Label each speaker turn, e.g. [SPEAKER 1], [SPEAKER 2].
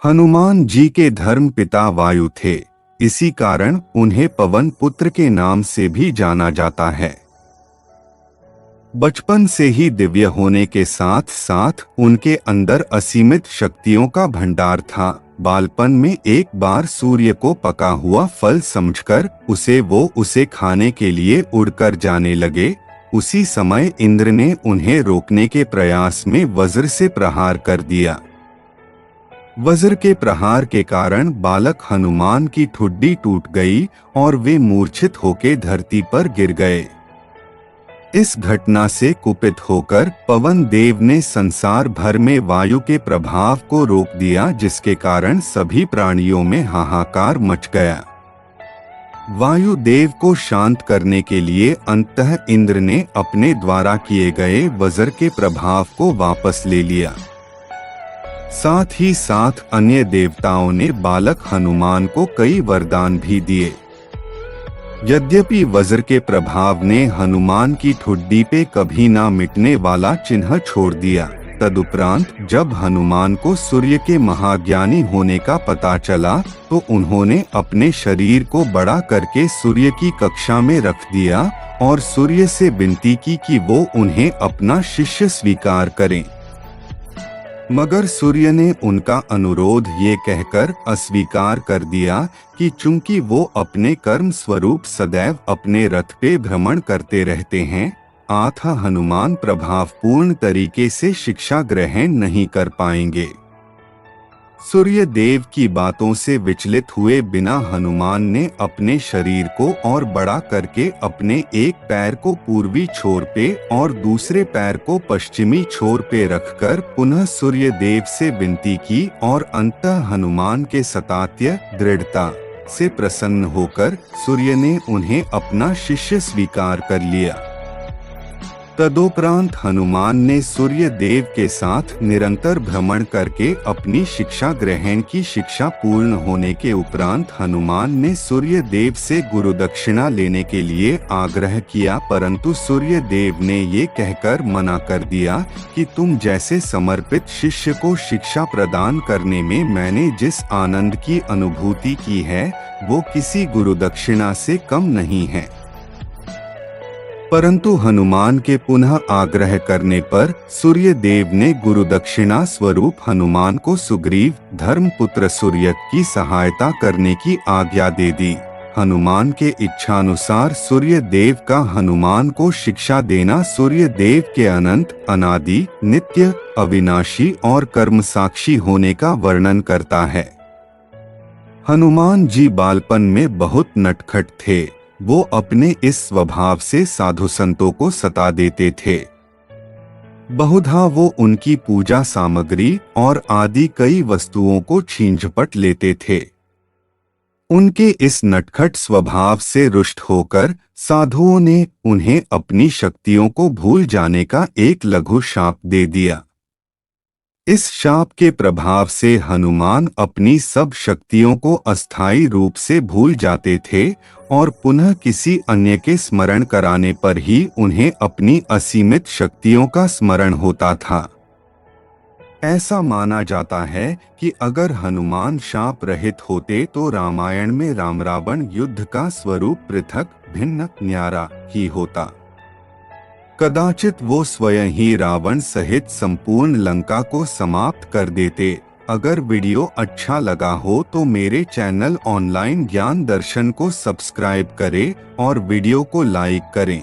[SPEAKER 1] हनुमान जी के धर्म पिता वायु थे, इसी कारण उन्हें पवन पुत्र के नाम से भी जाना जाता है। बचपन से ही दिव्य होने के साथ साथ उनके अंदर असीमित शक्तियों का भंडार था। बालपन में एक बार सूर्य को पका हुआ फल समझकर उसे खाने के लिए उड़कर जाने लगे। उसी समय इंद्र ने उन्हें रोकने के प्रयास में वज्र से प्रहार कर दिया। वज्र के प्रहार के कारण बालक हनुमान की ठुड्डी टूट गई और वे मूर्छित होकर धरती पर गिर गए। इस घटना से कुपित होकर पवन देव ने संसार भर में वायु के प्रभाव को रोक दिया, जिसके कारण सभी प्राणियों में हाहाकार मच गया। वायु देव को शांत करने के लिए अंततः इंद्र ने अपने द्वारा किए गए वज्र के प्रभाव को वापस ले लिया। साथ ही साथ अन्य देवताओं ने बालक हनुमान को कई वरदान भी दिए। यद्यपि वज्र के प्रभाव ने हनुमान की ठुड्डी पे कभी ना मिटने वाला चिन्ह छोड़ दिया, तदुपरांत जब हनुमान को सूर्य के महाज्ञानी होने का पता चला तो उन्होंने अपने शरीर को बड़ा करके सूर्य की कक्षा में रख दिया और सूर्य से विनती की कि वो उन्हें अपना शिष्य स्वीकार करें। मगर सूर्य ने उनका अनुरोध ये कहकर अस्वीकार कर दिया कि चूंकि वो अपने कर्म स्वरूप सदैव अपने रथ पे भ्रमण करते रहते हैं, अतः हनुमान प्रभावपूर्ण तरीके से शिक्षा ग्रहण नहीं कर पाएंगे। सूर्य देव की बातों से विचलित हुए बिना हनुमान ने अपने शरीर को और बड़ा करके अपने एक पैर को पूर्वी छोर पे और दूसरे पैर को पश्चिमी छोर पे रखकर पुनः सूर्य देव से विनती की और अंततः हनुमान के सतात्य दृढ़ता से प्रसन्न होकर सूर्य ने उन्हें अपना शिष्य स्वीकार कर लिया। तदोपरांत हनुमान ने सूर्य देव के साथ निरंतर भ्रमण करके अपनी शिक्षा ग्रहण की। शिक्षा पूर्ण होने के उपरांत हनुमान ने सूर्य देव से गुरु दक्षिणा लेने के लिए आग्रह किया, परंतु सूर्य देव ने ये कहकर मना कर दिया कि तुम जैसे समर्पित शिष्य को शिक्षा प्रदान करने में मैंने जिस आनंद की अनुभूति की है वो किसी गुरु दक्षिणा से कम नहीं है। परंतु हनुमान के पुनः आग्रह करने पर सूर्य देव ने गुरु दक्षिणा स्वरूप हनुमान को सुग्रीव धर्मपुत्र सूर्यक की सहायता करने की आज्ञा दे दी। हनुमान के इच्छानुसार सूर्य देव का हनुमान को शिक्षा देना सूर्य देव के अनंत, अनादि, नित्य, अविनाशी और कर्म साक्षी होने का वर्णन करता है। हनुमान जी बालपन में बहुत नटखट थे। वो अपने इस स्वभाव से साधु संतों को सता देते थे। बहुधा वो उनकी पूजा सामग्री और आदि कई वस्तुओं को छीन झपट लेते थे। उनके इस नटखट स्वभाव से रुष्ट होकर साधुओं ने उन्हें अपनी शक्तियों को भूल जाने का एक लघु शाप दे दिया। इस शाप के प्रभाव से हनुमान अपनी सब शक्तियों को अस्थायी रूप से भूल जाते थे और पुनः किसी अन्य के स्मरण कराने पर ही उन्हें अपनी असीमित शक्तियों का स्मरण होता था। ऐसा माना जाता है कि अगर हनुमान शाप रहित होते तो रामायण में राम रावण युद्ध का स्वरूप पृथक, भिन्न, न्यारा ही होता। कदाचित वो स्वयं ही रावण सहित संपूर्ण लंका को समाप्त कर देते। अगर वीडियो अच्छा लगा हो तो मेरे चैनल ऑनलाइन ज्ञान दर्शन को सब्सक्राइब करें और वीडियो को लाइक करें।